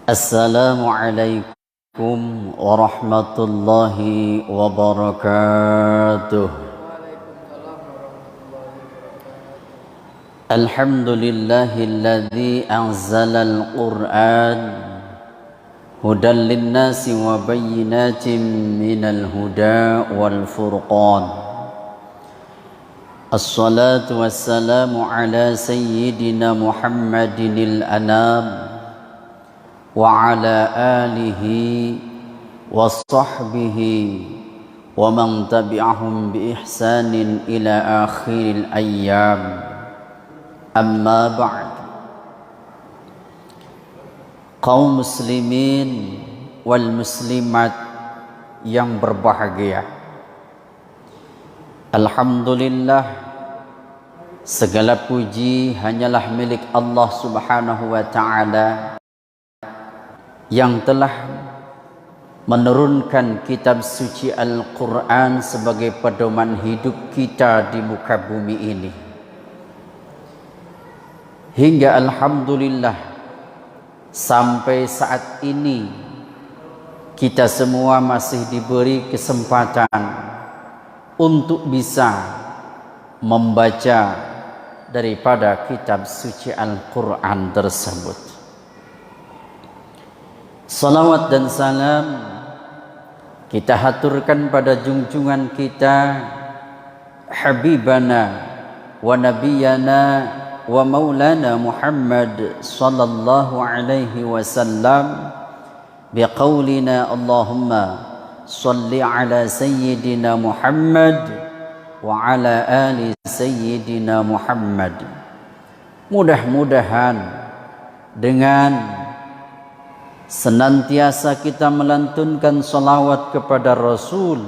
Assalamualaikum warahmatullahi wabarakatuh. Alhamdulillahilladzi anzalal Qur'an hudan linnasi wa bayyinatin minal huda wal furqan. Assalatu wassalamu ala sayyidina Muhammadinil anam wa ala alihi wa sahbihi wa man tabi'ahum bi ihsanin ila akhiril ayyam. Amma ba'd. Kaum muslimin wal muslimat yang berbahagia, alhamdulillah, segala puji hanyalah milik Allah Subhanahu wa ta'ala yang telah menurunkan kitab suci Al-Quran sebagai pedoman hidup kita di muka bumi ini. Hingga alhamdulillah sampai saat ini kita semua masih diberi kesempatan untuk bisa membaca daripada kitab suci Al-Quran tersebut. Salawat dan salam kita haturkan pada junjungan kita, Habibana wa Nabiyana wa Maulana Muhammad sallallahu alaihi wasallam biqaulina Allahumma salli ala Sayyidina Muhammad wa ala ali Sayyidina Muhammad. Mudah-mudahan dengan senantiasa kita melantunkan salawat kepada Rasul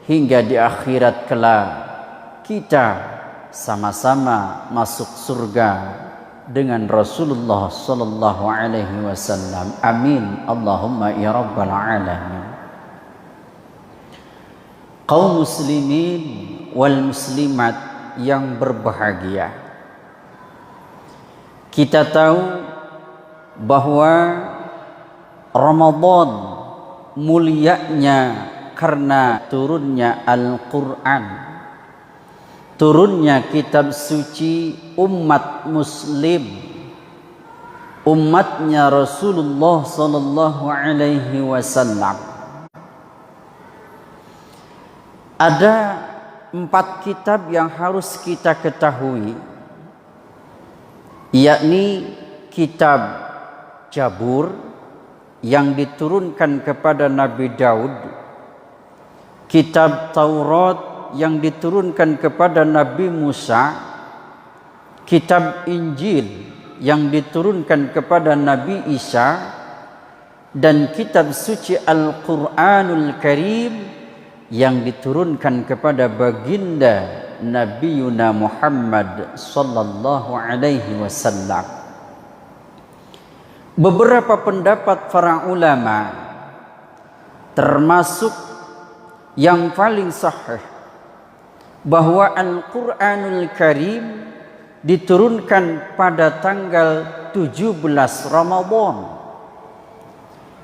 hingga di akhirat kelak kita sama-sama masuk surga dengan Rasulullah sallallahu alaihi wasallam. Amin Allahumma ya rabbal alamin. Kaum muslimin wal muslimat yang berbahagia, kita tahu bahwa Ramadan mulianya karena turunnya Al-Quran, turunnya kitab suci umat muslim, umatnya Rasulullah sallallahu alaihi wasallam. Ada 4 kitab yang harus kita ketahui, yakni kitab Jabur yang diturunkan kepada Nabi Daud, kitab Taurat yang diturunkan kepada Nabi Musa, kitab Injil yang diturunkan kepada Nabi Isa, dan kitab suci Al-Quranul Karim yang diturunkan kepada baginda Nabiyuna Muhammad sallallahu alaihi wasallam. Beberapa pendapat para ulama, termasuk yang paling sahih, bahwa Al-Quranul Karim diturunkan pada tanggal 17 Ramadan,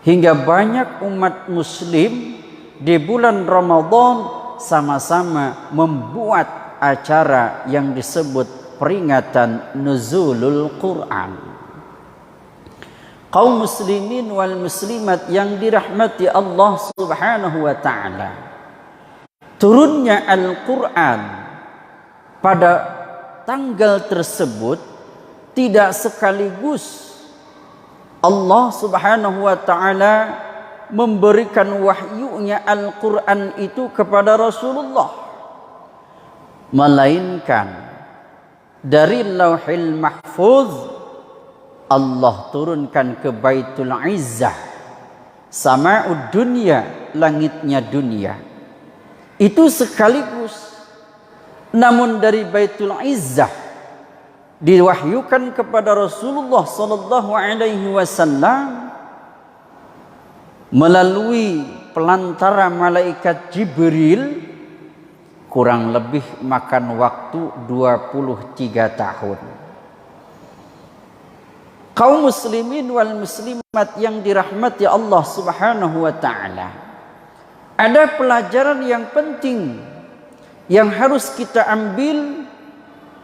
hingga banyak umat muslim di bulan Ramadan sama-sama membuat acara yang disebut peringatan Nuzulul Quran. Kaum muslimin wal muslimat yang dirahmati Allah Subhanahu wa ta'ala, turunnya Al-Quran pada tanggal tersebut tidak sekaligus Allah Subhanahu wa ta'ala memberikan wahyunya Al-Quran itu kepada Rasulullah, melainkan dari Lauhil Mahfuz Allah turunkan ke Baitul Izzah, Sama'ud dunya, langitnya dunia. Itu sekaligus. Namun dari Baitul Izzah diwahyukan kepada Rasulullah sallallahu alaihi wasallam melalui pelantara malaikat Jibril, kurang lebih makan waktu 23 tahun. Kaum muslimin wal muslimat yang dirahmati Allah Subhanahu wa taala. Ada pelajaran yang penting yang harus kita ambil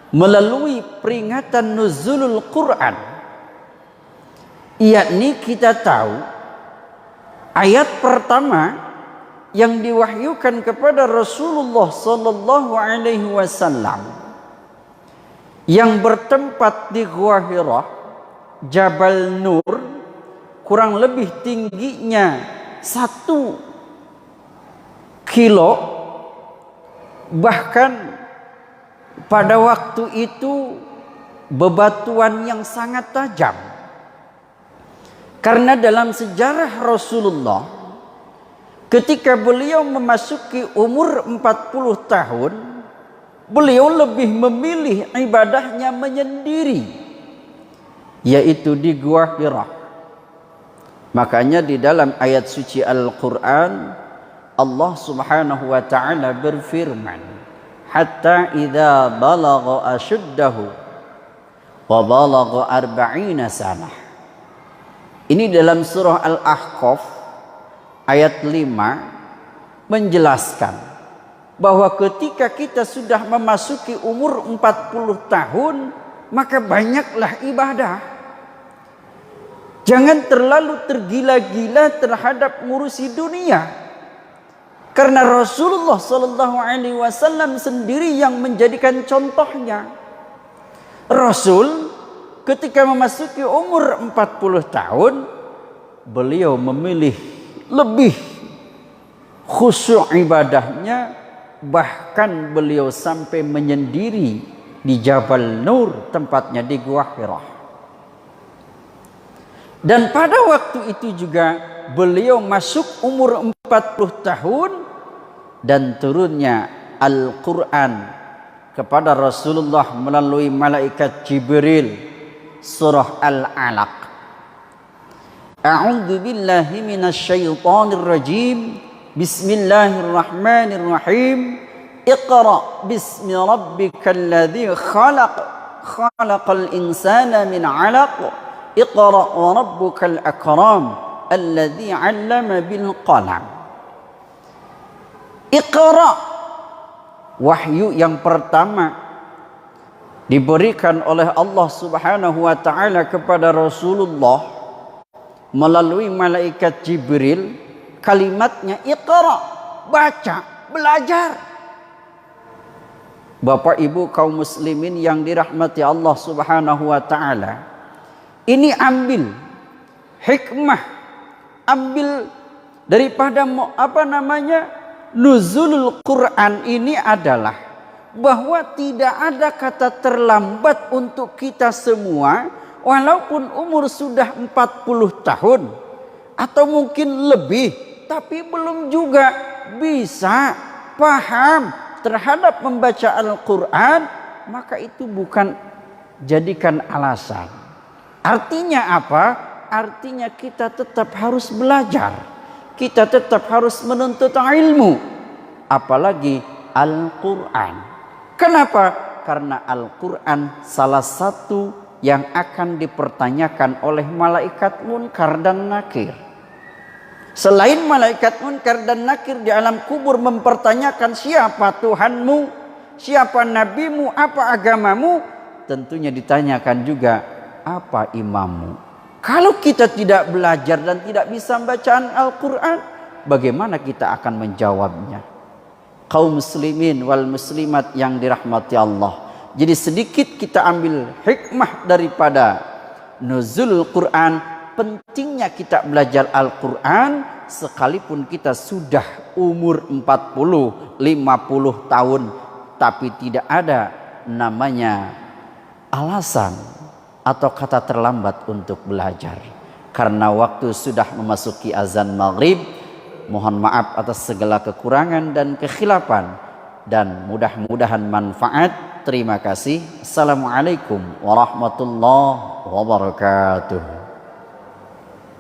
melalui peringatan nuzulul Quran. Yakni kita tahu ayat pertama yang diwahyukan kepada Rasulullah sallallahu alaihi wasallam yang bertempat di Gua Hira, Jabal Nur, kurang lebih tingginya 1 kilo. Bahkan pada waktu itu bebatuan yang sangat tajam. Karena dalam sejarah Rasulullah, ketika beliau memasuki umur 40 tahun, beliau lebih memilih ibadahnya menyendiri, yaitu di Gua Hira. Makanya di dalam ayat suci Al-Quran, Allah Subhanahu wa ta'ala berfirman, hatta idza balagha ashuddahu wa balagha 40 sanah. Ini dalam surah Al-Ahqaf ayat 5 menjelaskan bahwa ketika kita sudah memasuki umur 40 tahun, maka banyaklah ibadah. Jangan terlalu tergila-gila terhadap ngurusi dunia. Karena Rasulullah sallallahu alaihi wasallam sendiri yang menjadikan contohnya. Rasul ketika memasuki umur 40 tahun, beliau memilih lebih khusyuk ibadahnya, bahkan beliau sampai menyendiri di Jabal Nur, tempatnya di Gua Hira. Dan pada waktu itu juga beliau masuk umur 40 tahun dan turunnya Al-Quran kepada Rasulullah melalui malaikat Jibril, surah Al-Alaq. A'udzu billahi minasyaitonir rajim. Bismillahirrahmanirrahim. Iqra bismi rabbikal ladzi khalaq. Khalaqal insana min 'alaq. Iqra wa rabbukal akram alladzi 'allama bil qalam. Iqra, wahyu yang pertama diberikan oleh Allah Subhanahu wa taala kepada Rasulullah melalui malaikat Jibril. Kalimatnya iqra, baca, belajar. Bapak Ibu kaum muslimin yang dirahmati Allah Subhanahu wa taala, ini ambil hikmah, ambil daripada nuzulul Quran ini adalah bahwa tidak ada kata terlambat untuk kita semua, walaupun umur sudah 40 tahun atau mungkin lebih, tapi belum juga bisa paham terhadap membaca Al-Quran, maka itu bukan jadikan alasan. Artinya apa? Artinya kita tetap harus belajar, kita tetap harus menuntut ilmu, apalagi Al-Quran. Kenapa? Karena Al-Quran salah satu yang akan dipertanyakan oleh malaikat Munkar dan Nakir. Selain malaikat Munkar dan Nakir di alam kubur mempertanyakan siapa Tuhanmu, siapa nabimu, apa agamamu, tentunya ditanyakan juga apa imammu. Kalau kita tidak belajar dan tidak bisa bacaan Al-Quran, bagaimana kita akan menjawabnya? Kaum muslimin wal muslimat yang dirahmati Allah. Jadi sedikit kita ambil hikmah daripada nuzul Quran, pentingnya kita belajar Al-Quran sekalipun kita sudah umur 40, 50 tahun, tapi tidak ada namanya alasan atau kata terlambat untuk belajar. Karena waktu sudah memasuki azan maghrib. Mohon maaf atas segala kekurangan dan kekhilafan, dan mudah-mudahan manfaat. Terima kasih. Assalamualaikum warahmatullahi wabarakatuh.